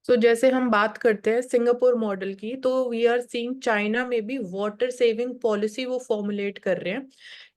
तो जैसे हम बात करते हैं सिंगापुर मॉडल की, तो वी आर सीइंग चाइना में भी वाटर सेविंग पॉलिसी वो फॉर्मुलेट कर रहे हैं,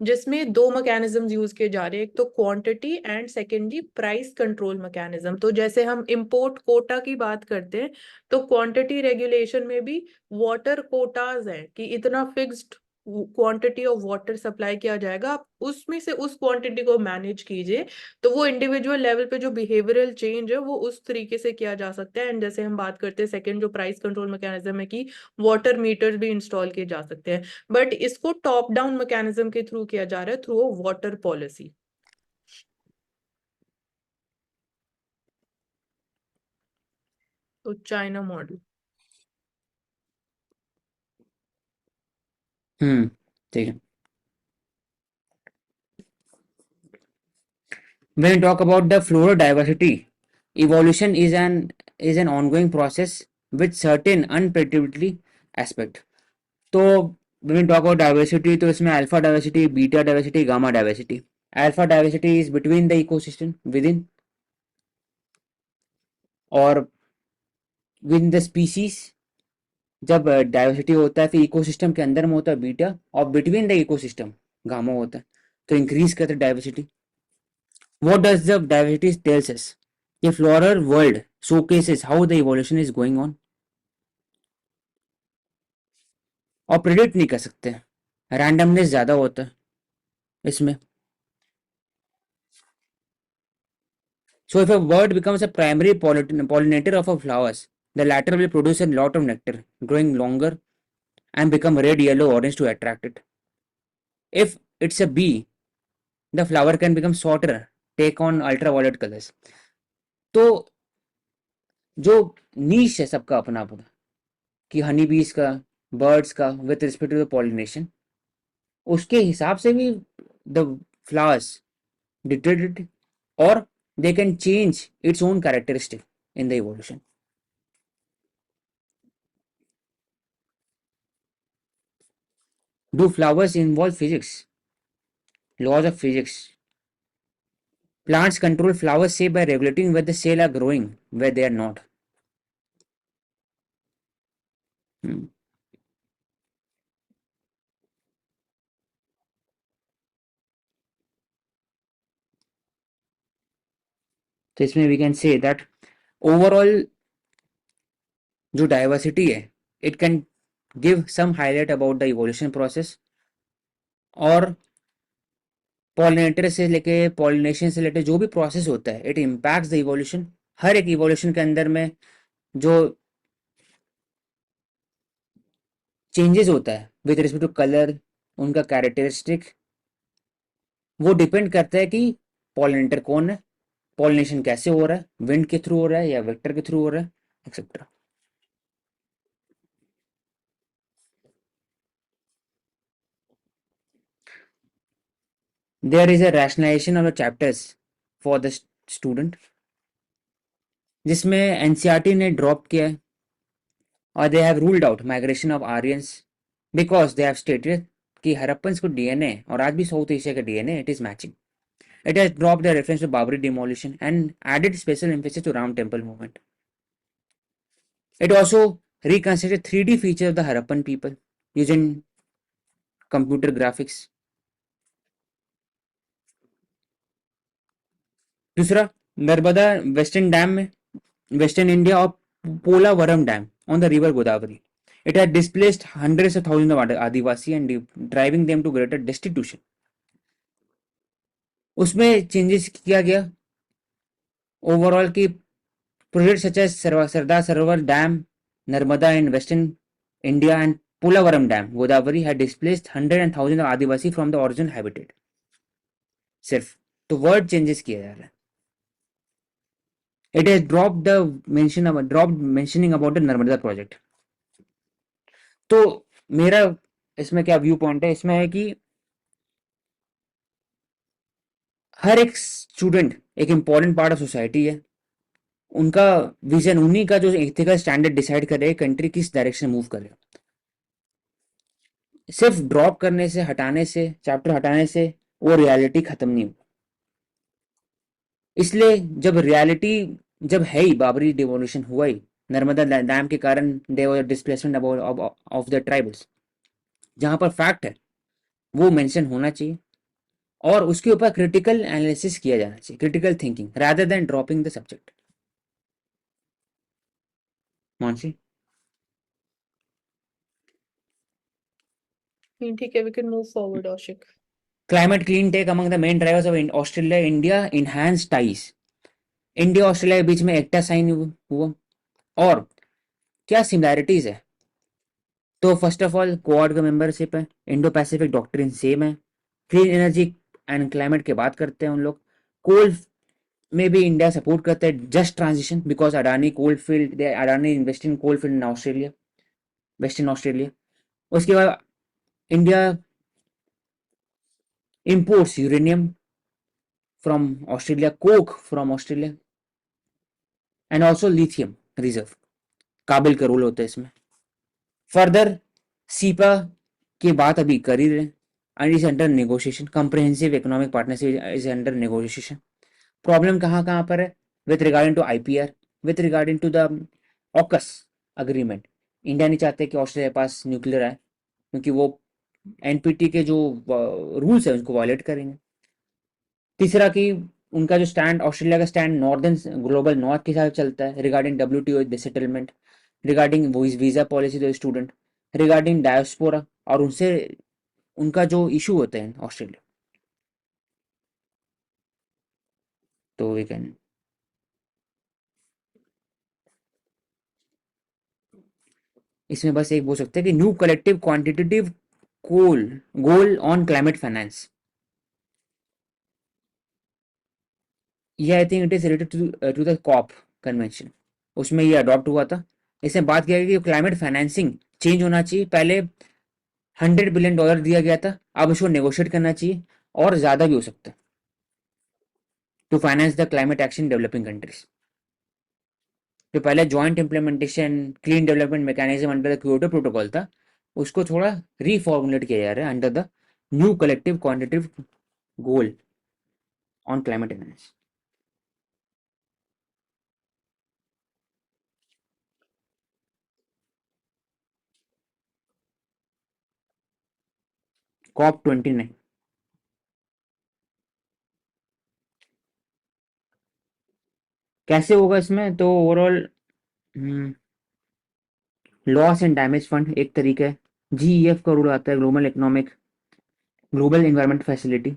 जिसमें दो मैकेनिज्म यूज किए जा रहे हैं। एक तो quantity and secondly price control mechanism. तो जैसे हम इंपोर्ट कोटा की बात करते हैं, तो क्वांटिटी रेगुलेशन में भी वाटर कोटाज है कि इतना fixed quantity of water supply किया जाएगा, आप उसमें से उस क्वांटिटी को मैनेज कीजिए। तो वो इंडिविजुअल लेवल पे जो बिहेवियरल चेंज है वो उस तरीके से किया जा सकता है। एंड जैसे हम बात करते हैं सेकंड जो प्राइस कंट्रोल मैकेनिज्म है कि वाटर मीटर्स भी इंस्टॉल किए जा सकते हैं, बट इसको टॉप डाउन मैकेनिज्म के थ्रू किया जा रहा है, थ्रू वाटर पॉलिसी। तो चाइना मॉडल। ठीक है। When we talk about the flora diversity, evolution is an ongoing process with certain unpredictability aspect. तो when we talk about diversity, तो इसमें alpha diversity, beta diversity, gamma diversity. Alpha diversity is between the ecosystem within और within the species. जब diversity होता है फिर ecosystem के अंदर में होता है बीटा, और बिटवीन द इकोसिस्टम गामा होता है, तो इंक्रीज करता है diversity. What does the diversity tells us? The floral world showcases how the evolution is going on. और प्रिडिक्ट नहीं कर सकते, रैंडमनेस ज़्यादा होता है इसमें. So if a bird becomes a primary pollinator of a flowers, the latter will produce a lot of nectar, growing longer and become red, yellow, orange to attract it. If it's a bee, the flower can become shorter, take on ultraviolet colors. तो जो नीश है सबका अपना अपना, कि हनी बीज का, birds का with respect to the pollination, उसके हिसाब से भी द फ्लावर्स डिटेक्टेड, और they can change its own characteristic in the evolution. Do flowers involve physics? Laws of physics. Plants control flower shape by regulating where the cells are growing, where they are not. Hmm. तो इसमें we can say that overall जो diversity है, it can give some highlight about the evolution process, और pollinator से लेके pollination से लेके जो भी प्रोसेस होता है, इट इम्पैक्ट्स द इवोल्यूशन. हर एक इवोल्यूशन के अंदर में जो चेंजेस होता है विद रिस्पेक्ट टू कलर, उनका कैरेक्टरिस्टिक, वो डिपेंड करता है कि पॉलिनेटर कौन है, पॉलिनेशन कैसे हो रहा है, विंड के थ्रू हो रहा है या वेक्टर के थ्रू हो रहा है, etcetera. There is a rationalisation of the chapters for the student, जिसमें एनसीईआरटी ने ड्रॉप किया है, और they have ruled out migration of Aryans because they have stated कि हरप्पन्स को डीएनए और आज भी साउथ एशिया का DNA it is matching. It has dropped the reference to Babri demolition and added special emphasis to Ram Temple movement. It also reconstructed 3D features of the Harappan people using computer graphics. दूसरा, Narmada western dam में western India और Polavaram dam on the river Godavari. It had displaced hundreds of thousands of Adivasi and driving them to greater destitution. उसमें changes किया गया overall की project such as Sardar Sarovar dam, Narmada in western India and Polavaram Dam, Godavari had displaced hundreds and thousands of Adivasi from the original habitat. सिर्फ तो word changes किया जा रहा है. It has dropped mentioning about the Narmada project. तो मेरा इसमें क्या व्यू पॉइंट है, इसमें है कि हर एक स्टूडेंट एक इम्पॉर्टेंट पार्ट ऑफ सोसाइटी है. उनका विजन, उन्हीं का जो एथिकल स्टैंडर्ड डिसाइड करे कंट्री किस डायरेक्शन मूव करे. सिर्फ ड्रॉप करने से, हटाने से, चैप्टर हटाने से वो रियलिटी खत्म नहीं हुई. इसलिए जब रियलिटी जब है ही बाबरी डिमोलिशन हुआ ही, नर्मदा डैम के कारण दे वर डिस्प्लेसमेंट ऑफ द ट्राइबल्स, जहां पर फैक्ट है वो मेंशन होना चाहिए और उसके ऊपर क्रिटिकल एनालिसिस किया जाना चाहिए, critical thinking rather than dropping the subject. Mansi. ठीक है, we can move forward, Ashik. Climate clean tech among the main drivers of Australia India enhanced ties। India Australia के बीच में एक्टा साइन हुआ। और क्या सिमिलैरिटीज है? तो फर्स्ट ऑफ ऑल क्वाड का मेंबरशिप है, इंडो पैसिफिक डॉक्ट्रिन सेम है, क्लीन एनर्जी एंड क्लाइमेट की बात करते हैं उन लोग, कोल में भी इंडिया सपोर्ट करता है just transition because Adani coal field, Adani invest in coal field in Australia, Western Australia. उसके बाद India imports uranium from Australia, coke from Australia and also lithium reserve, KABIL का रोल होता है इसमें। फर्दर सीपा की बात अभी कर ही रहे and is under negotiation, comprehensive economic partnership is under negotiation. Problem कहाँ कहाँ पर है? With regarding to IPR, with regarding to the AUKUS agreement. India नहीं चाहते कि ऑस्ट्रेलिया के पास न्यूक्लियर आए क्योंकि वो एनपीटी के जो रूल्स है उसको वायलेट करेंगे। तीसरा कि उनका जो स्टैंड, ऑस्ट्रेलिया का स्टैंड नॉर्दर्न ग्लोबल नॉर्थ के हिसाब से चलता है regarding WTO settlement, regarding visa policy to student, regarding diaspora और उनसे उनका जो इशू होते हैं ऑस्ट्रेलिया। तो वी कैन इसमें बस एक बोल सकते हैं कि new collective quantitative goal goal on climate finance, ये I think it is related to the COP convention, उसमें ये अडॉप्ट हुआ था। इसमें बात किया गया कि क्लाइमेट फाइनेंसिंग चेंज होना चाहिए, पहले $100 बिलियन दिया गया था, अब उसको नेगोशिएट करना चाहिए और ज्यादा भी हो सकता है to finance the climate action developing countries. जो पहले joint implementation clean development mechanism under the Kyoto protocol था, उसको थोड़ा रीफॉर्मुलेट किया जा रहा है under the new collective quantitative goal on climate finance. COP 29 कैसे होगा इसमें? तो overall loss and damage fund एक तरीका है, जीईएफ का रूल आता है, ग्लोबल इन्वायरमेंट फैसिलिटी,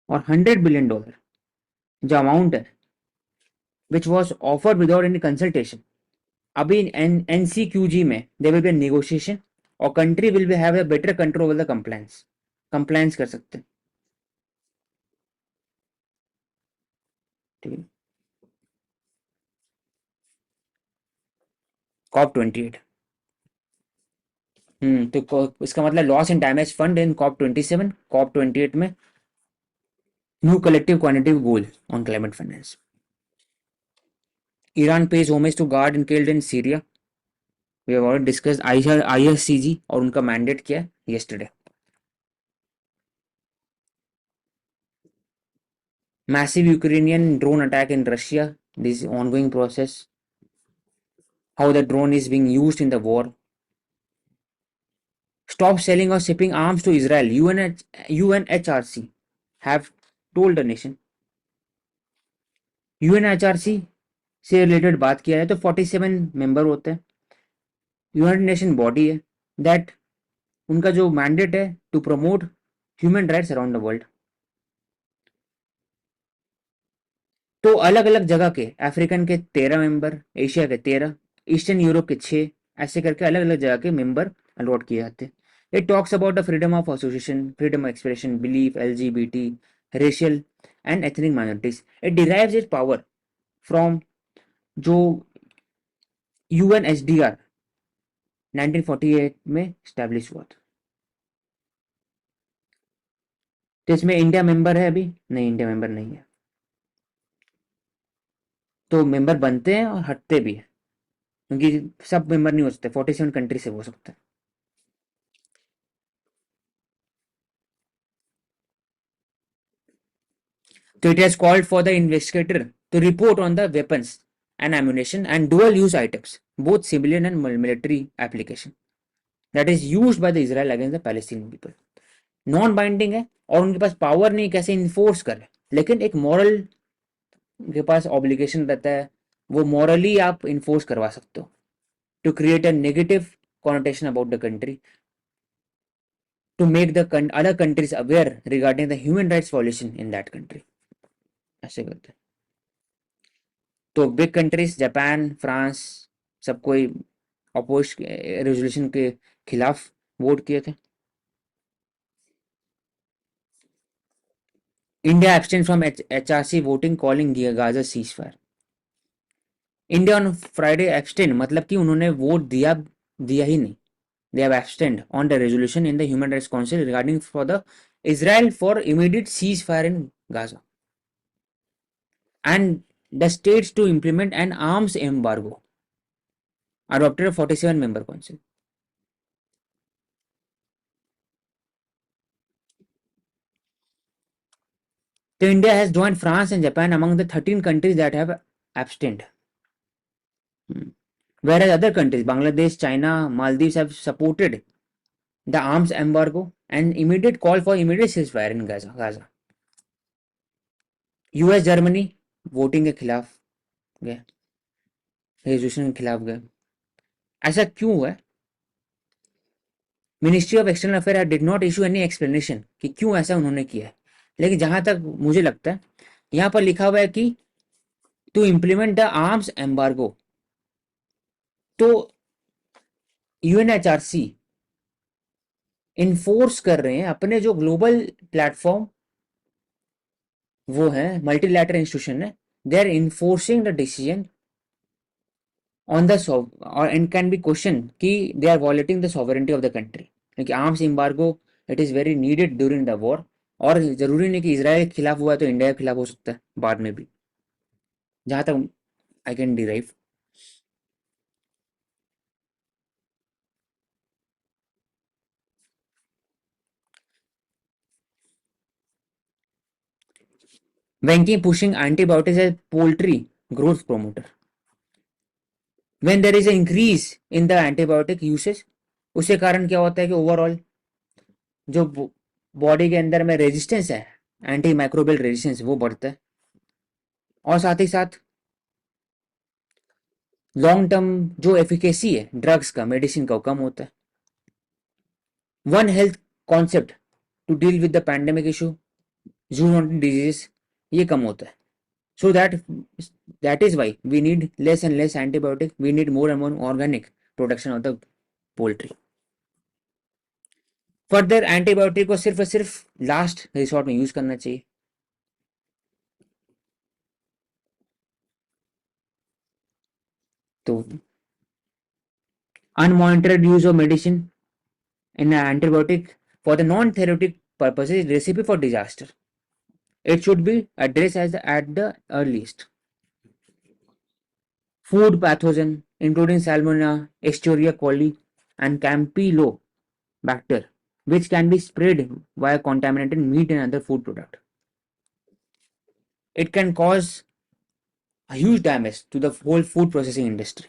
और $100 बिलियन जो अमाउंट है which was offered without any consultation. अभी एनसीक्यूजी में देयर विल बी नेगोशिएशन और country will be have a better control over the compliance कर सकते हैं। ठीक है। COP 28। तो इसका मतलब loss and damage fund in COP 27, COP 28 में new collective quantitative goal on climate finance. Iran pays homage to guard in killed in Syria, we have already discussed ISCG और उनका मैंडेट क्या है yesterday। Massive Ukrainian drone attack in Russia, this ongoing process, how the drone is being used in the war. Stop selling or shipping arms to Israel, UNHRC have told the nation। UNHRC से related बात किया जाए तो 47 member होते हैं, United Nation body है that, उनका जो मैंडेट है to promote human rights around the world. तो अलग अलग जगह के अफ्रीकन के 13 मेंबर, एशिया के 13, ईस्टर्न यूरोप के 6, ऐसे करके अलग अलग जगह के मेंबर अलॉट किए जाते हैं। It talks about the freedom of association, freedom of expression, belief, LGBT, racial and ethnic minorities. It derives it power from जो यूएनएचडीआर 1948 में स्टैब्लिश हुआ था। तो इसमें इंडिया मेंबर है अभी? नहीं, इंडिया मेंबर नहीं है। तो मेंबर बनते हैं और हटते भी हैं क्योंकि सब मेंबर नहीं हो सकते, 47 कंट्री से हो सकता है। So it has called for the investigator to report on the weapons and ammunition and dual use items, both civilian and military application, that is used by the Israel against the Palestinian people. Non binding है और उनके पास power नहीं कैसे enforce करे, लेकिन एक moral के पास obligation रहता है, वो मॉरली आप इन्फोर्स करवा सकते हो to create a negative connotation about the country, to make the other countries aware regarding the human rights violation in that country. ऐसे करते हैं. तो बिग कंट्रीज जापान फ्रांस सब कोई अपोज रेजोल्यूशन के खिलाफ वोट किए थे. India abstain from HRC voting calling Gaza cease fire. India on Friday abstain मतलब कि उन्होंने वोट दिया ही नहीं. They have abstained on the resolution in the Human Rights Council regarding for the Israel for immediate ceasefire in Gaza and the states to implement an arms embargo adopted a 47-member council. So India has joined France and Japan among the 13 countries that have abstained. Whereas other countries, Bangladesh, China, Maldives have supported the arms embargo and immediate call for immediate ceasefire in Gaza. US, Germany voting के खिलाफ गए, resolution के खिलाफ गए. ऐसा क्यों हुआ? Ministry of external affair did not issue any explanation कि क्यों ऐसा उन्होंने किया है. लेकिन जहां तक मुझे लगता है यहां पर लिखा हुआ है कि to implement the arms embargo. तो UNHRC इन्फोर्स कर रहे हैं अपने जो ग्लोबल प्लेटफॉर्म वो है मल्टीलैटरल इंस्टीट्यूशन है, they are enforcing the decision on the and can be question कि they are violating the sovereignty of the country. क्योंकि arms embargo it is very needed during the war, और जरूरी नहीं कि Israel के खिलाफ हुआ तो इंडिया के खिलाफ हो सकता है बाद में भी, जहां तक I can derive. Venki pushing antibiotics as poultry growth promoter. When there is an increase in the antibiotic usage, उसके कारण क्या होता है कि ओवरऑल जो बॉडी के अंदर में रेजिस्टेंस है, एंटी माइक्रोबियल रेजिस्टेंस, वो बढ़ता है. और साथ ही साथ लॉन्ग टर्म जो एफिकेसी है ड्रग्स का, मेडिसिन का, वो कम होता है. One health concept to deal with the pandemic issue, zoonotic disease, ये कम होता है. So that is why we need less and less antibiotic. We need more and more organic production of the poultry. Further, antibiotic को सिर्फ और सिर्फ last resort में use करना चाहिए. तो unmonitored use of medicine in an antibiotic for the non-therapeutic purposes is recipe for disaster. It should be addressed at the earliest. Food pathogen including Salmonella, Escherichia coli, and Campylobacter, which can be spread via contaminated meat and other food product. It can cause a huge damage to the whole food processing industry.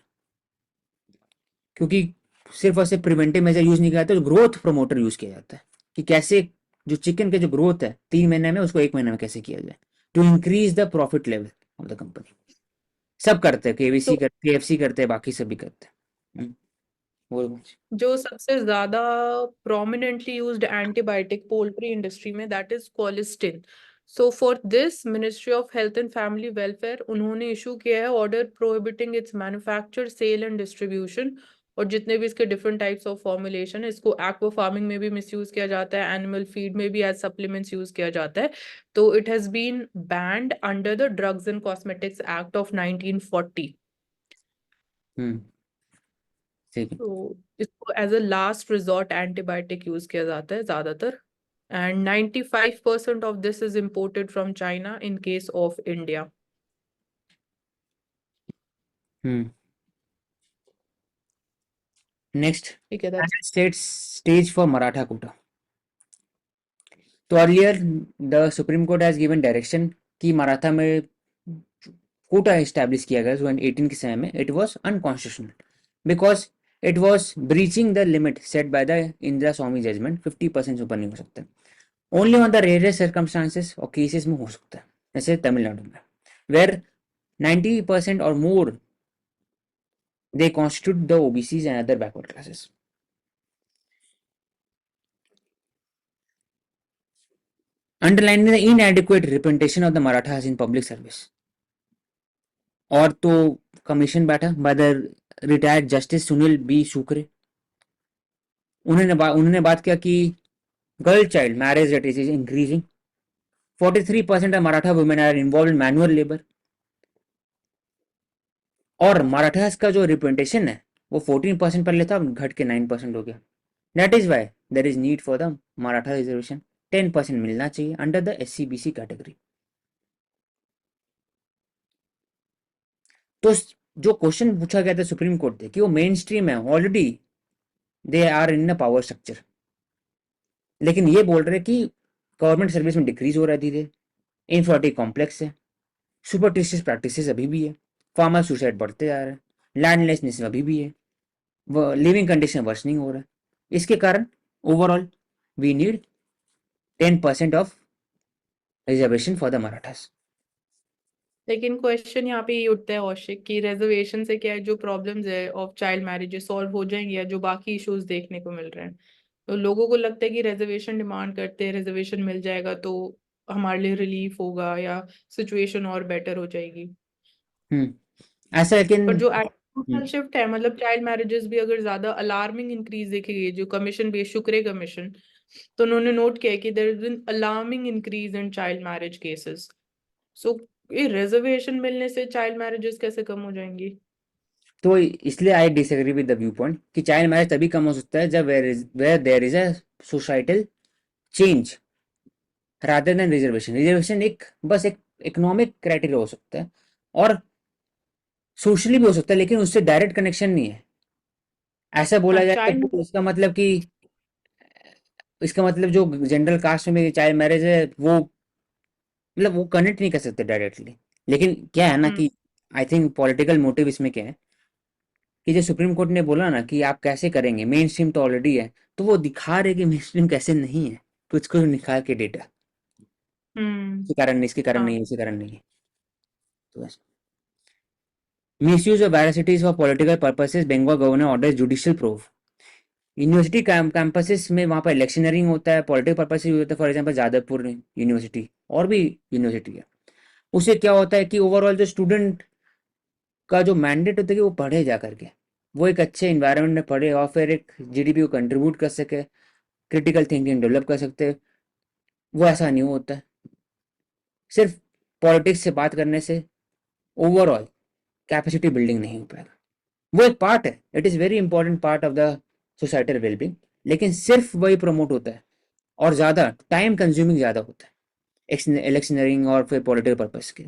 क्योंकि सिर्फ और सिर्फ preventive measure use नहीं किया जाता, तो growth promoter use किया जाता है कि कैसे जो चिकन के जो ग्रोथ है 3 महीने में उसको 1 महीने में कैसे किया जाए to increase the profit level of the company. सब करते हैं, KVC करते हैं, KFC करते हैं, बाकी सब भी करते हैं. जो सबसे ज्यादा prominently used antibiotic poultry industry में that is colistin. So for this Ministry of Health and Family Welfare उन्होंने इशू किया है order prohibiting its manufacture, sale and distribution, और जितने भी इसके डिफरेंट टाइप्स ऑफ फॉर्मुलेशन है. इसको एक्वा फार्मिंग में भी मिसयूज किया जाता है, एनिमल फीड में भी एज सप्लीमेंट्स यूज किया जाता है. तो it has been banned under the Drugs and Cosmetics Act of 1940. तो इसको as a last resort antibiotic use किया जाता है ज्यादातर, and 95% of this is imported from China in case of India. Next, ठीक है. State stage for Maratha quota. तो earlier the Supreme Court has given direction कि मराठा में कोटा इस्टेब्लिश किया गया 2018 के समय में, it was unconstitutional because it was breaching the limit set by the Indira Swami judgement. 50% से ऊपर नहीं हो सकता, only on the rarest circumstances और केसेस में हो सकता है, जैसे तमिलनाडु में वेयर 90% और मोर they constitute the OBCs and other backward classes. Underlining the inadequate representation of the Marathas in public service. और तो कमीशन बैठा by the retired justice Sunil B Shukre. उन्होंने बात किया कि girl child marriage rate is increasing, 43% of Maratha women are involved in manual labor, और मराठास का जो रिप्रेजेंटेशन है वो 14% पहले था, घट के 9% हो गया। That is why there is need for the Maratha reservation. 10% मिलना चाहिए अंडर द SC/BC कैटेगरी। तो जो क्वेश्चन पूछा गया था सुप्रीम कोर्ट से कि वो मेन स्ट्रीम है, already they are in a power structure, लेकिन ये बोल रहे कि गवर्नमेंट सर्विस में डिक्रीज हो रहा है धीरे, इनफर्टी कॉम्प्लेक्स है, सुपरस्टिशियस प्रैक्टिसेस अभी भी है, फार्मर सुसाइड बढ़ते जा रहे हैं, लैंडलेसनेस अभी भी है, लिविंग कंडीशन वर्सनिंग हो रहा है। इसके कारण overall we need 10% of reservation for the Marathas. लेकिन क्वेश्चन यहाँ पे ये उठता है औशिक कि रिजर्वेशन से क्या है, जो प्रॉब्लम्स है ऑफ चाइल्ड मैरिजेस सॉल्व हो जाएंगे या जो बाकी इश्यूज देखने को मिल रहे हैं। तो लोगों को लगता है कि रिजर्वेशन डिमांड करते हैं, रिजर्वेशन मिल जाएगा तो हमारे लिए रिलीफ होगा या सिचुएशन और बेटर हो जाएगी। ऐसा लेकिन पर जो एटीट्यूडल शिफ्ट है, मतलब चाइल्ड मैरिजेस भी अगर ज्यादा अलार्मिंग इंक्रीज देखी गई, जो कमीशन भी शुक्रे कमीशन, तो उन्होंने नोट किया कि there is been alarming increase in child marriage cases. So ये रिजर्वेशन मिलने से चाइल्ड मैरिजेस कैसे कम हो जाएंगी? तो इसलिए I disagree with the viewpoint कि चाइल्ड मैरिज तभी कम हो सकता है जब where there is a societal change rather than reservation. Reservation एक बस एक इकोनॉमिक क्राइटेरिया हो सकता है और सोशली भी हो सकता है, लेकिन उससे डायरेक्ट कनेक्शन नहीं है। ऐसा बोला हाँ, जाए चाइल्ड तो इसका मतलब जो जनरल कास्ट में चाइल्ड मैरिज है वो मतलब वो कनेक्ट नहीं कर सकते डायरेक्टली। लेकिन क्या है ना हम्म कि आई थिंक पॉलिटिकल मोटिव इसमें क्या है कि जो सुप्रीम कोर्ट ने बोला ना कि आप कैसे करेंगे, मेन स्ट्रीम तो ऑलरेडी है, तो वो दिखा रहे कि मेन स्ट्रीम कैसे नहीं है, कुछ कुछ निकाल के डेटा, इसके कारण नहीं, इसके कारण हाँ। नहीं, इसके कारण नहीं है। तो बस misuse of varsities for political purposes, Bengal governor orders judicial proof. University campuses में वहाँ पर इलेक्शनरिंग होता है, पॉलिटिकल पर्पस से होता है। फॉर एग्जांपल जादवपुर यूनिवर्सिटी और भी यूनिवर्सिटी है, उससे क्या होता है कि ओवरऑल जो स्टूडेंट का जो मैंडेट होता है कि वो पढ़े जा करके, वो एक अच्छे इन्वायरमेंट में पढ़े और फिर एक GDP को कंट्रीब्यूट कर सके, क्रिटिकल थिंकिंग डेवलप कर सकते हैं। वो ऐसा नहीं होता है। सिर्फ पॉलिटिक्स से बात करने से ओवरऑल कैपेसिटी बिल्डिंग नहीं हो पाएगा। वो एक पार्ट है, it is very important part of the societal wellbeing, लेकिन सिर्फ वही प्रमोट होता है और ज़्यादा टाइम कंज्यूमिंग ज़्यादा होता है इलेक्शनरिंग और फिर पॉलिटिकल पर्पज के।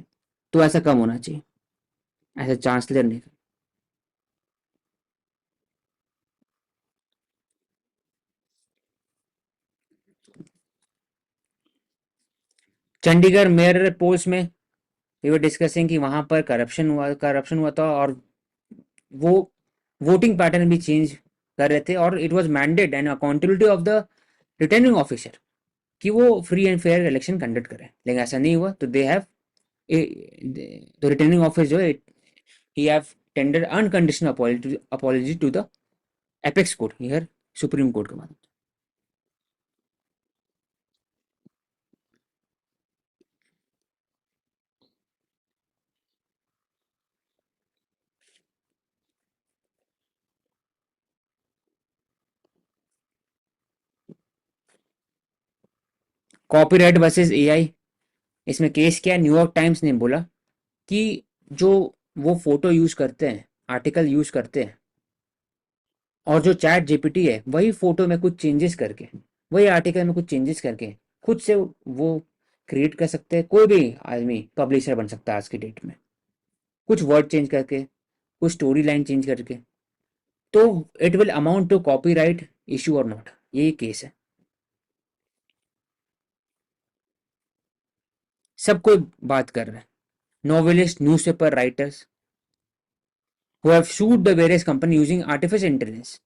तो ऐसा कम होना चाहिए, ऐसा चांसलर नहीं। चंडीगढ़ मेयर पोस्ट में वी वर डिस्कसिंग कि वहां पर करप्शन हुआ था और वो वोटिंग पैटर्न भी चेंज कर रहे थे और it was mandate and accountability of the returning officer कि वो free and fair election conduct करें, लेकिन ऐसा नहीं हुआ। तो they have the returning office जो है he have tender unconditional apology to the apex court, here Supreme Court का माध्यम। कॉपीराइट वर्सेस AI, इसमें केस क्या है, न्यूयॉर्क टाइम्स ने बोला कि जो वो फोटो यूज करते हैं, आर्टिकल यूज करते हैं, और जो ChatGPT है वही फोटो में कुछ चेंजेस करके, वही आर्टिकल में कुछ चेंजेस करके खुद से वो क्रिएट कर सकते हैं। कोई भी आदमी पब्लिशर बन सकता है आज की डेट में, कुछ वर्ड चेंज करके, कुछ स्टोरी लाइन चेंज करके। तो it will amount to copyright issue और नॉट, ये केस है। सब कोई बात कर रहा है, novelists, newspaper writers who have sued the various company using artificial intelligence,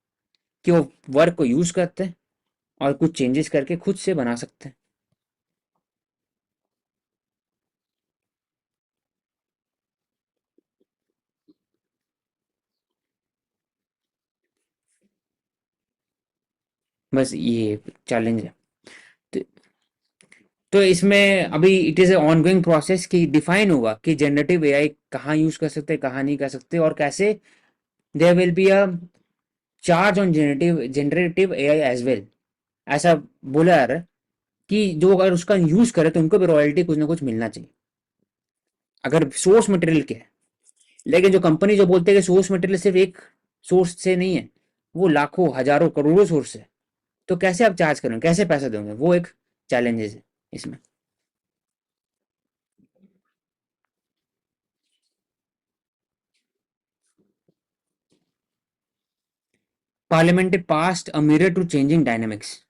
कि वो वर्क को यूज करते हैं और कुछ चेंजेस करके खुद से बना सकते हैं. बस ये चैलेंज है. तो, तो इसमें अभी it is a ongoing process कि डिफाइन होगा कि जनरेटिव एआई कहाँ यूज कर सकते हैं, कहाँ नहीं कर सकते, और कैसे there will be a charge on generative AI as well. ऐसा बोला जा रहा है कि जो अगर उसका यूज करे तो उनको भी रॉयल्टी कुछ ना कुछ मिलना चाहिए अगर सोर्स मटेरियल के है. लेकिन जो कंपनी जो बोलते हैं कि सोर्स मटेरियल सिर्फ एक सोर्स से नहीं है, वो लाखों हजारों करोड़ों सोर्स है, तो कैसे आप चार्ज करेंगे, कैसे पैसा दोगे, वो एक चैलेंजेस है इसमें. Parliament passed a mirror to changing dynamics.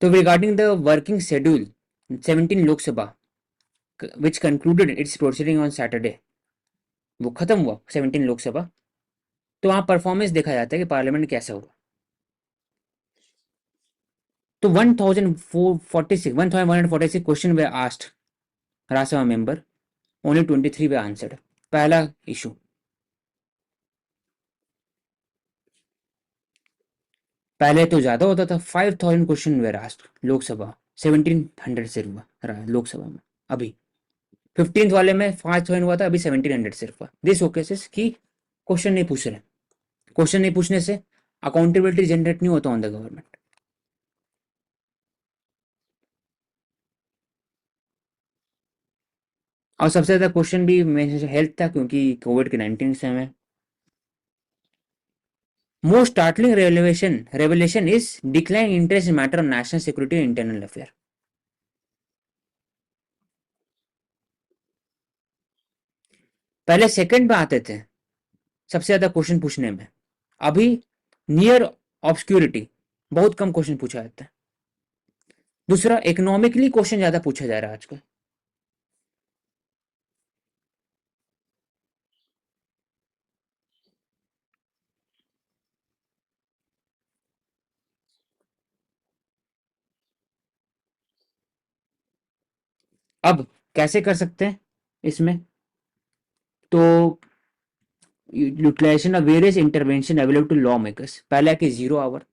So regarding the working schedule, 17 Lok Sabha, which concluded its proceeding on Saturday, वो खत्म हुआ 17 लोकसभा. तो वहाँ परफॉर्मेंस देखा जाता है कि पार्लियामेंट कैसा हुआ. तो 1146 क्वेश्चन वे आस्क्ड राज्यसभा मेंबर, ओनली 23 वे आंसर्ड. पहला इशू. पहले तो ज्यादा होता था, 5000 क्वेश्चन वे आस्क्ड लोकसभा, 1700 से हुआ लोकसभा में. अभी 15th वाले में 5000 हुआ था, अभी 1700 सिर्फ हुआ. दिस ओकेसेस कि क्वेश्चन नहीं पूछ रहे. क्वेश्चन नहीं पूछने से अकाउंटेबिलिटी जनरेट नहीं होता ऑन द गवर्नमेंट. और सबसे ज्यादा क्वेश्चन भी हेल्थ था, क्योंकि कोविड के 19 से हमें. Most startling revelation is decline interest in matter of national security and internal affair. पहले सेकंड में आते थे सबसे ज्यादा क्वेश्चन पूछने में. अभी नियर ऑब्सक्यूरिटी, बहुत कम क्वेश्चन पूछा जाता है. दूसरा, इकोनॉमिकली क्वेश्चन ज्यादा पूछा जा रहा है आजकल. अब कैसे कर सकते हैं इसमें, तो utilisation of various intervention available to law makers. पहला कि 0 आवर,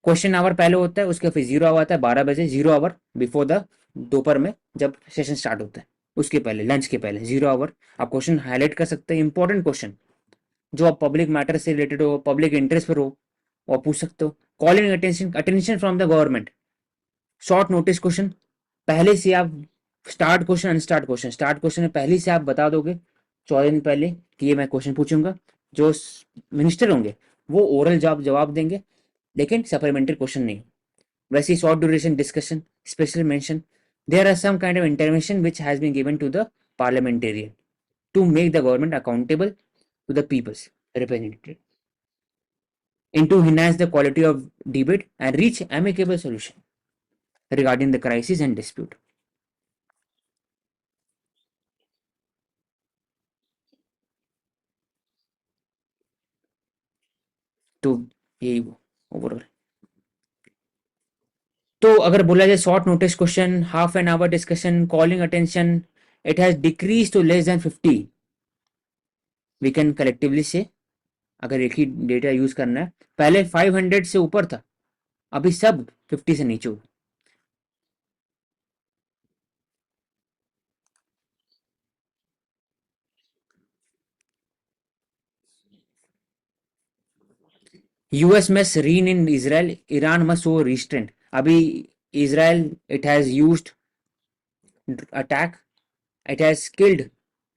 क्वेश्चन आवर पहले होता है, उसके फिर 0 आवर आता है 12 बजे, 0 आवर बिफोर द दोपहर में जब सेशन स्टार्ट होता है, उसके पहले लंच के पहले 0 आवर आप क्वेश्चन हाईलाइट कर सकते हैं. इंपॉर्टेंट क्वेश्चन जो आप पब्लिक मैटर से रिलेटेड हो, पब्लिक इंटरेस्ट पर हो, और पूछ सकते हो. Calling attention from the government, short notice question. पहले से आप स्टार्ट क्वेश्चन में पहले से आप बता दोगे 14 दिन पहले कि ये मैं क्वेश्चन पूछूंगा. जो मिनिस्टर होंगे वो ओरल जवाब देंगे, लेकिन सप्लीमेंट्री क्वेश्चन नहीं. वैसे short duration discussion, special mention, there are some kind of intervention which has been given to the parliamentarian to make the government accountable to the people's representative, and to enhance the quality of debate and reach amicable solution regarding the crisis and dispute. तो यही overall. तो अगर बोला जाए short notice question, half an hour discussion, calling attention, it has decrease to less than 50. We can collectively say, अगर एक ही data use करना है. पहले 500 से ऊपर था, अभी सब 50 से नीचे हो. US must rein in Israel, Iran must show restraint. अभी Israel, it has used attack, it has killed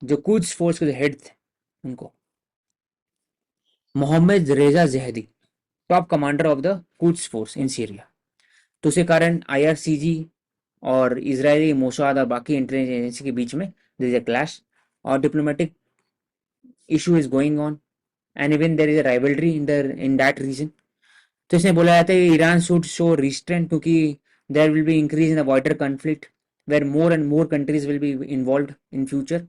जो कुड्स फोर्स के हेड थे उनको. Mohammad Reza Zahedi, top commander of the Quds force in Syria. तो उसी कारण आईआरसीजी और Israeli Mossad और बाकी इंटेलिजेंस एजेंसी के बीच में देयर इज अ क्लैश, और diplomatic issue is going on, and even there is a rivalry in that region. तो इसमें बोला जाता है कि ईरान शुड शो रिस्ट्रेंट, क्योंकि There will be increase in the wider conflict where more and more countries will be involved in future.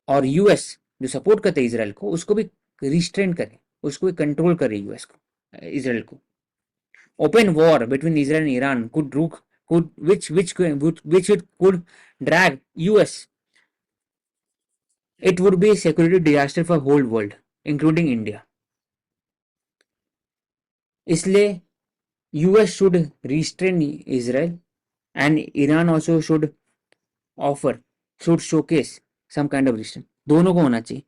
और US जो support करते हैं इसराइल को उसको भी रिस्ट्रेन करे, उसको भी कंट्रोल करे यूएस को, इसराइल को. Open war between Israel and Iran which it could drag US. It would be a security disaster for whole world, including India. इसलिए US should restrain Israel and Iran also should showcase some kind of restraint. दोनों को होना चाहिए.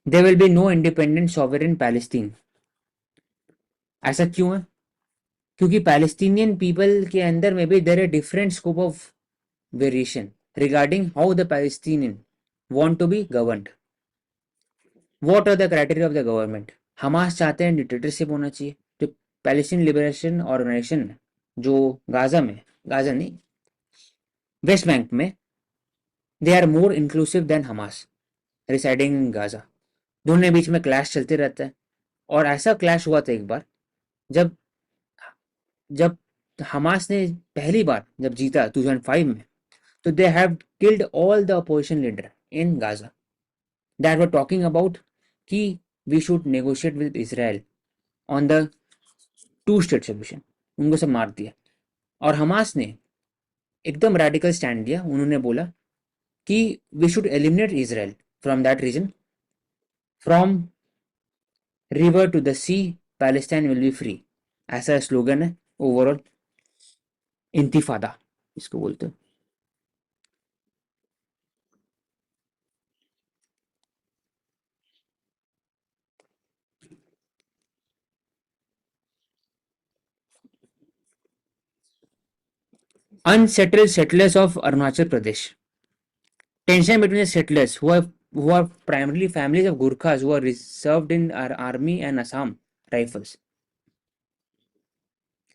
There will be no independent sovereign Palestine. ऐसा क्यों है? क्योंकि Palestinian people के अंदर में भी there are different scope of variation regarding how the Palestinian want to be governed. What are the criteria of the government? Hamas चाहते हैं डिक्टेटरशिप होना चाहिए. जो पैलेस्टीन लिबरेशन ऑर्गेनाइजेशन जो गाजा नहीं वेस्ट बैंक में they are more inclusive than Hamas residing in Gaza. दोनों के बीच में क्लैश चलते रहता है. और ऐसा क्लैश हुआ था एक बार जब हमास ने पहली बार जब जीता 2005 में, तो they have killed all the opposition leader in Gaza that were talking about कि we should negotiate with Israel on the two-state solution. उनको सब मार दिया. और हमास ने एकदम radical stand लिया. उन्होंने बोला कि we should eliminate Israel from that region. From river to the sea, Palestine will be free. ऐसा स्लोगन है ओवरऑल. इंतिफादा इसको बोलते हैं. Unsettled settlers of Arunachal Pradesh. Tension between the settlers who are primarily families of Gurkhas who are reserved in our army and Assam rifles,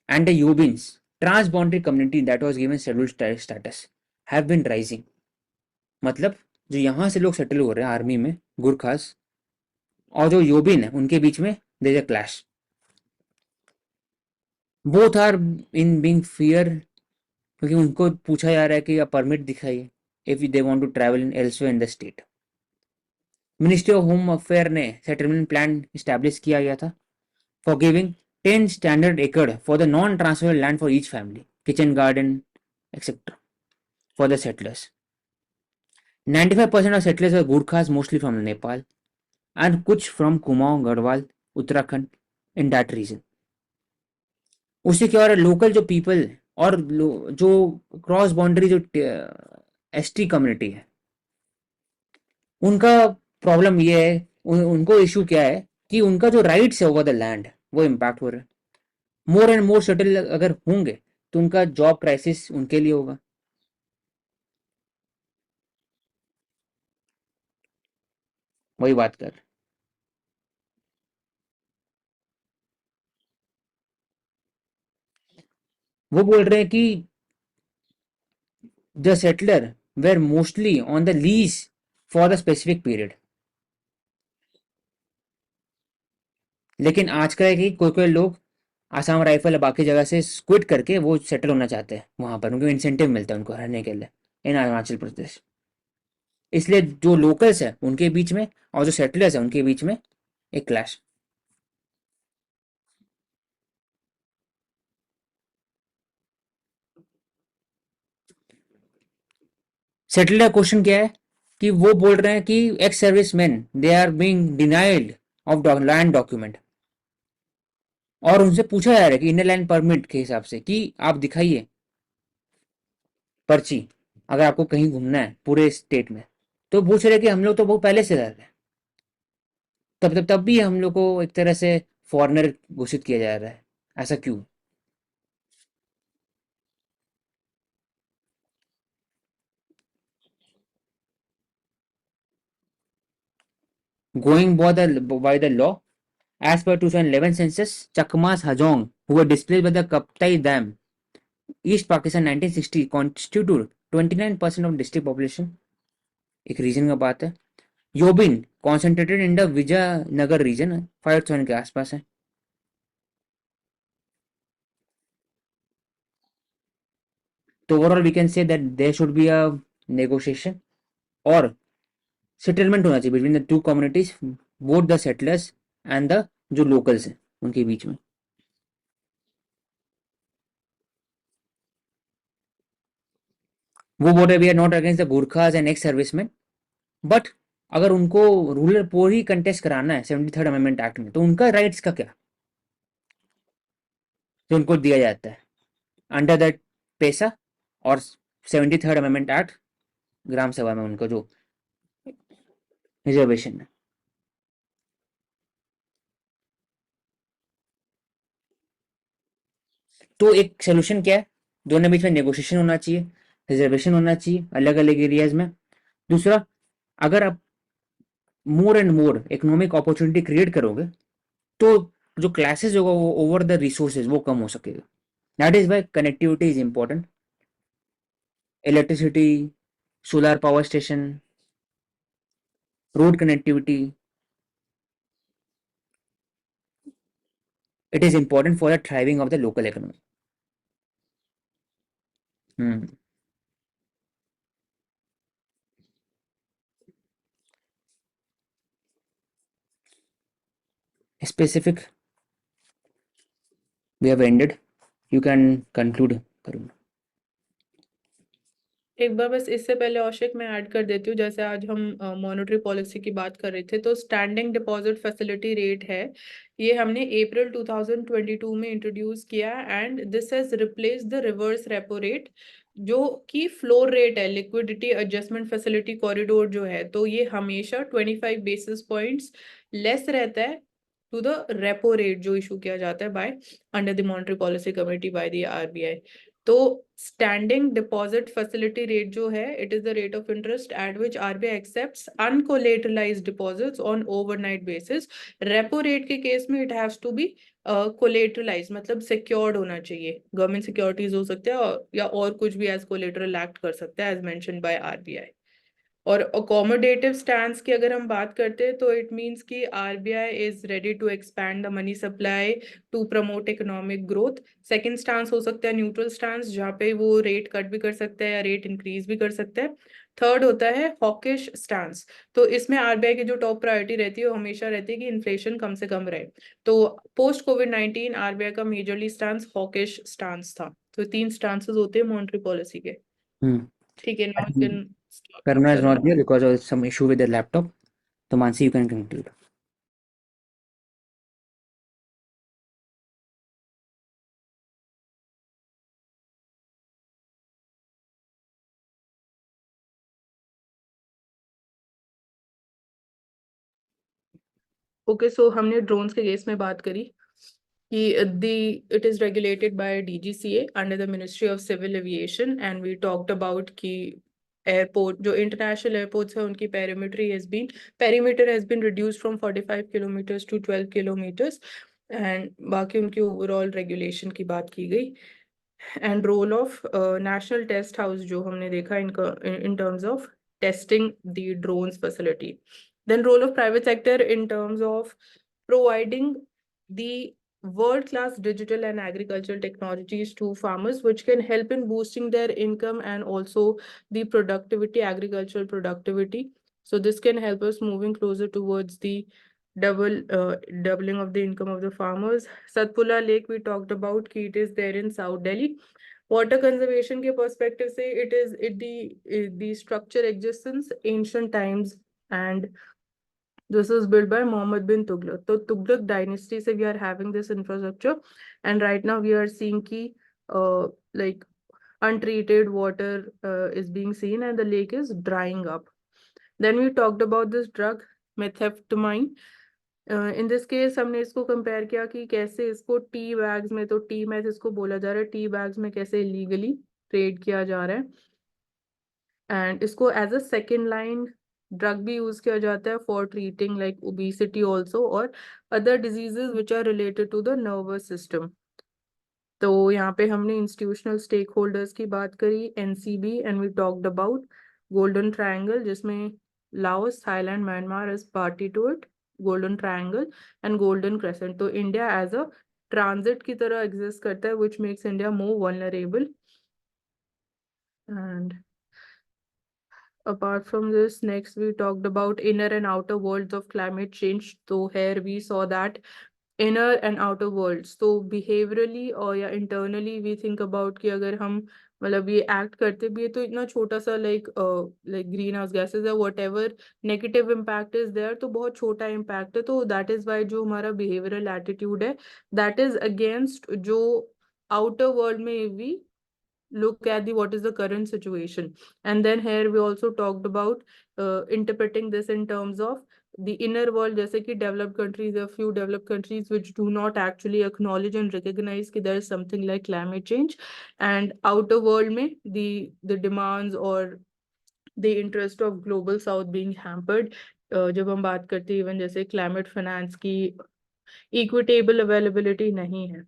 and the Yubins, transboundary community that was given scheduled status, have been rising. मतलब जो यहाँ से लोग settle हो रहे हैं army में गुरखास और जो योबिन है उनके बीच में there a clash. Both are in being fear क्योंकि उनको पूछा जा रहा है कि आप परमिट दिखाइए if they want to travel in elsewhere in the state. Ministry of home affair ने सेटलमेंट प्लान इस्टेब्लिश किया गया था for giving 10 standard acre for the non-transferable land for each family, kitchen garden, etc. for the settlers. 95% of settlers were Gurkhas, mostly from Nepal, and kuch from Kumaon, Garhwal, Uttarakhand, in that region. उससे क्या हो रहा है, local जो people और जो cross boundary जो ST community है उनका प्रॉब्लम ये है, उनको इशू क्या है कि उनका जो राइट्स है ओवर द लैंड वो इम्पैक्ट हो रहा है. मोर एंड मोर सेटल अगर होंगे तो उनका जॉब क्राइसिस उनके लिए होगा. वही बात कर. वो बोल रहे हैं कि the settler were mostly on the lease for the specific period. लेकिन आज का है कि कोई लोग आसाम राइफल बाकी जगह से क्विट करके वो सेटल होना चाहते हैं वहां पर, उनको इंसेंटिव मिलता है उनको रहने के लिए इन अरुणाचल प्रदेश. इसलिए जो लोकल्स है उनके बीच में और जो सेटलर्स है उनके बीच में एक क्लैश. सेटलर क्वेश्चन क्या है कि वो बोल रहे हैं कि ex serviceman they are being denied of land document. और उनसे पूछा जा रहा है कि इनर लैंड परमिट के हिसाब से कि आप दिखाइए पर्ची अगर आपको कहीं घूमना है पूरे स्टेट में. तो पूछ रहे कि हम लोग तो बहुत पहले से रह रहे हैं, तब भी हम लोग को एक तरह से फॉरेनर घोषित किया जा रहा है. ऐसा क्यों? Going by the law, as per 2011 census, Chakmas Hajong, who were displaced by the Kaptai Dam, East Pakistan 1960, constitute 29% of district population. एक रीजन का बात है। Yobin concentrated in the Vijaynagar region है, 5000 के आसपास है। तो overall we can say that there should be a negotiation और सेटलमेंट होना चाहिए between the two communities, both the settlers and the जो लोकल्स हैं उनके बीच में। वो बोल रहे we are not against the Gurkhas and ex serviceman, but अगर उनको रूरल पोर ही कंटेस्ट कराना है 73rd अमेंडमेंट एक्ट में, तो उनका राइट्स का क्या जो उनको दिया जाता है अंडर दैट पैसा और 73rd अमेंडमेंट एक्ट ग्राम सभा में उनको जो रिजर्वेशन है। तो एक सोल्यूशन क्या है, दोनों बीच में नेगोशिएशन होना चाहिए, रिजर्वेशन होना चाहिए अलग अलग एरियाज में। दूसरा, अगर आप more and more economic opportunity create करोगे तो जो क्लासेस होगा वो ओवर द रिसोर्सेज वो कम हो सकेगा। That is why connectivity is important. Electricity, solar power station, road connectivity, it is important for the thriving of the local economy. Hmm. Specific, we have ended. You can conclude, Karun. एक बार बस इससे पहले औशिक मैं add कर देती हूँ, जैसे आज हम मॉनेटरी पॉलिसी की बात कर रहे थे, तो स्टैंडिंग डिपॉजिट फैसिलिटी रेट है, ये हमने अप्रैल 2022 में इंट्रोड्यूस किया and this has replace the reverse repo rate जो कि फ्लोर रेट है, लिक्विडिटी एडजस्टमेंट फैसिलिटी कॉरिडोर जो है, तो ये हमेशा 25 बेसिस पॉइंट्स लेस रहता है टू द रेपो रेट जो इशू किया जाता है by under the Monetary Policy Committee by the RBI. तो स्टैंडिंग डिपॉजिट फैसिलिटी रेट जो है, it is the rate of interest at which RBI accepts uncollateralised deposits on overnight basis. Repo rate के case में it has to be collateralise, मतलब secured होना चाहिए, government securities हो सकते हैं या और कुछ भी एज कोलेटरल एक्ट कर सकता है एज मेंशन्ड बाय आरबीआई। और अकोमोडेटिव स्टैंस की अगर हम बात करते हैं तो इट मीन्स कि RBI is ready to expand the money supply to promote economic growth. Second stance हो सकता है न्यूट्रल स्टांस, जहाँ पे वो रेट कट भी कर सकता है या रेट इंक्रीज भी कर सकता है। थर्ड होता है हॉकिश स्टांस, तो इसमें आरबीआई की जो टॉप प्रायोरिटी रहती है वो हमेशा रहती है कि इन्फ्लेशन कम से कम रहे। तो पोस्ट कोविड-19 आरबीआई का मेजरली स्टांस हॉकिश स्टांस था। तो तीन स्टांसेस होते हैं मॉनेटरी पॉलिसी के। Hmm. ठीक है, now you can Karuna is करना। not here because of some issue with the laptop. So Mansi, you can conclude. Okay, so हमने ड्रोन्स के केस में बात करी कि it is regulated by DGCA under the Ministry of Civil Aviation and we talked about कि airport जो international airports है उनकी perimeter has been reduced from 45 kilometres to 12 kilometres and बाकी उनकी ओवरऑल रेगुलेशन की बात की गई। And role of National Test House जो हमने देखा in terms of testing the drones facility. Then role of private sector in terms of providing the world-class digital and agricultural technologies to farmers, which can help in boosting their income and also the productivity, agricultural productivity. So this can help us moving closer towards the doubling of the income of the farmers. Satpura Lake, we talked about, कि it is there in South Delhi. Water conservation के perspective से the structure exists since ancient times and this is built by Muhammad bin Tughlaq. So Tughlaq dynasty से we are having this infrastructure and right now we are seeing कि like untreated water is being seen and the lake is drying up. Then we talked about this drug methamphetamine. In this case हमने इसको compare किया कि कैसे इसको tea bags में, तो T math इसको बोला जा रहा है, टी बैग्स में कैसे इलीगली ट्रेड किया जा रहा है एंड इसको as a second line drug भी यूज किया जाता है for treating like obesity also और other diseases which are related to the nervous system. तो यहाँ पे हमने इंस्टीट्यूशनल स्टेक होल्डर्स की बात करी, NCB, and we talked about Golden Triangle, जिसमें Laos, Thailand, Myanmar is party to it, Golden Triangle and Golden Crescent. तो India as a transit की तरह एग्जिस्ट करता है, which makes India more vulnerable. And apart from this, next we talked about inner and outer worlds of climate change. So here we saw that inner and outer worlds, तो behaviorally और या internally we think about कि अगर हम मतलब ये act करते भी है तो इतना छोटा सा like greenhouse gases या whatever negative impact is there, तो बहुत छोटा impact है। तो that is why जो हमारा behavioral attitude है, that is against जो outer world में we look at the what is the current situation. And then here we also talked about interpreting this in terms of the inner world, जैसे कि developed countries, a few developed countries which do not actually acknowledge and recognize कि there is something like climate change, and outer world में the demands or the interest of global south being hampered। जब हम बात करते हैं even जैसे climate finance की equitable availability नहीं है।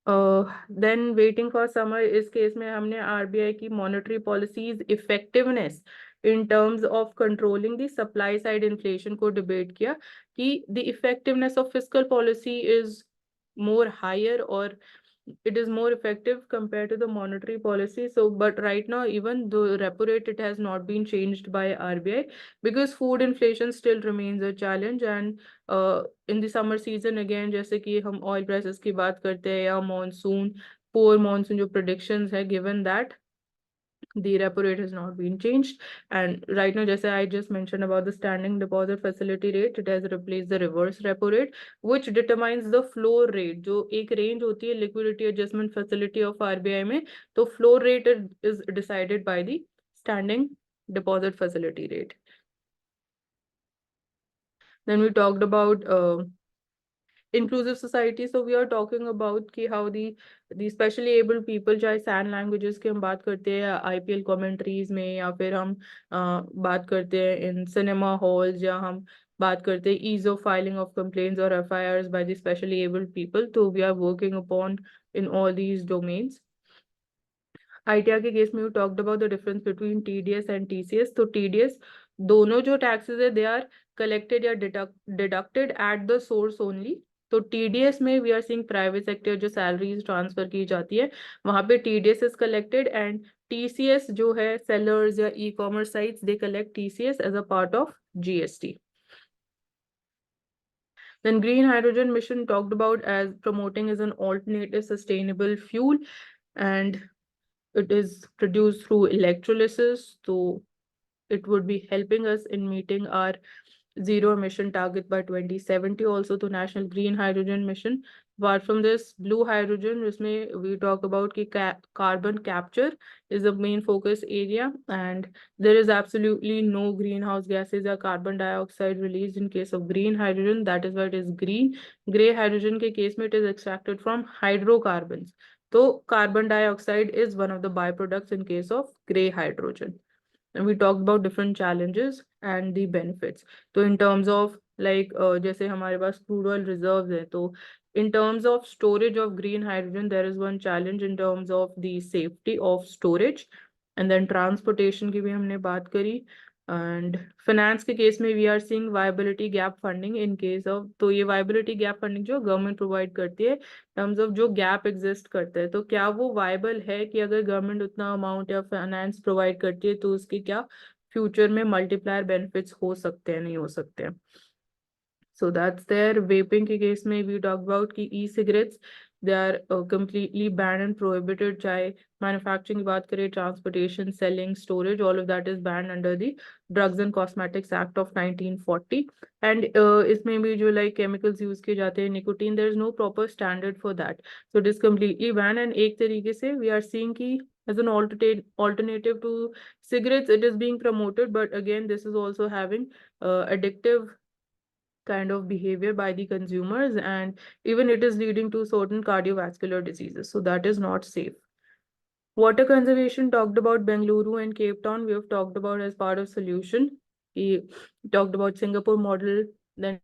देन वेटिंग फॉर समर, इस केस में हमने आरबीआई की monetary policies effectiveness in terms of controlling the supply side inflation को डिबेट किया कि the effectiveness of fiscal policy is more higher or it is more effective compared to the monetary policy. So but right now even the repo rate, it has not been changed by RBI because food inflation still remains a challenge। And in the summer season again, जैसे कि हम oil prices की बात करते हैं या monsoon, poor monsoon जो predictions है, given that the repo rate has not been changed, and right now just I just mentioned about the standing deposit facility rate, it has replaced the reverse repo rate, which determines the floor rate। जो एक range होती है liquidity adjustment facility of RBI में, तो floor rate is decided by the standing deposit facility rate। Then we talked about inclusive society। So we are talking about कि how the specially able people, चाहे sign languages की हम बात करते हैं IPL commentaries में, या फिर हम बात करते हैं in cinema halls, या हम बात करते हैं ease of filing of complaints or FIRs by the specially able people। तो we are working upon in all these domains। ITR के केस में we talked about the difference between TDS and TCS। तो TDS दोनों जो taxes है they are collected या deducted at the source only। तो TDS में we are seeing private sector जो salaries transfer की जाती है वहां पे TDS is collected, and TCS जो है sellers या e-commerce sites they collect TCS as a part of GST। Then green hydrogen mission talked about as promoting as an alternative sustainable fuel, and it is produced through electrolysis, so it would be helping us in meeting our zero emission target by 2070 also to national green hydrogen mission। Apart from this, blue hydrogen, जिसमें we talk about कि carbon capture is the main focus area, and there is absolutely no greenhouse gases or carbon dioxide released in case of green hydrogen, that is why it is green। Gray hydrogen के case में it is extracted from hydrocarbons, so carbon dioxide is one of the byproducts in case of gray hydrogen। And we talked about different challenges and the benefits। तो in terms of जैसे हमारे पास crude oil reserves है, तो in terms of storage of green hydrogen there is one challenge in terms of the safety of storage, and then transportation की भी हमने बात करी। and finance के केस में we are seeing viability gap funding in case of, तो ये viability gap funding जो गवर्नमेंट प्रोवाइड करती है टर्म्स ऑफ जो गैप एग्जिस्ट करता है, तो क्या वो वायबल है कि अगर गवर्नमेंट उतना अमाउंट या फाइनेंस प्रोवाइड करती है तो उसके क्या फ्यूचर में मल्टीप्लायर बेनिफिट्स हो सकते हैं, नहीं हो सकते हैं। So that's there। Vaping के केस में we talk about कि e-cigarettes they are completely banned and prohibited, चाहे manufacturing की बात करें, transportation, selling, storage, all of that is banned under the Drugs and Cosmetics Act of 1940। and इसमें भी जो chemicals use किए जाते हैं nicotine, there is no proper standard for that, so it is completely banned। and एक तरीके से we are seeing कि as an alternative to cigarettes it is being promoted, but again this is also having addictive kind of behavior by the consumers, and even it is leading to certain cardiovascular diseases, so that is not safe। Water conservation talked about Bengaluru and Cape Town, we have talked about as part of solution। We talked about Singapore model, then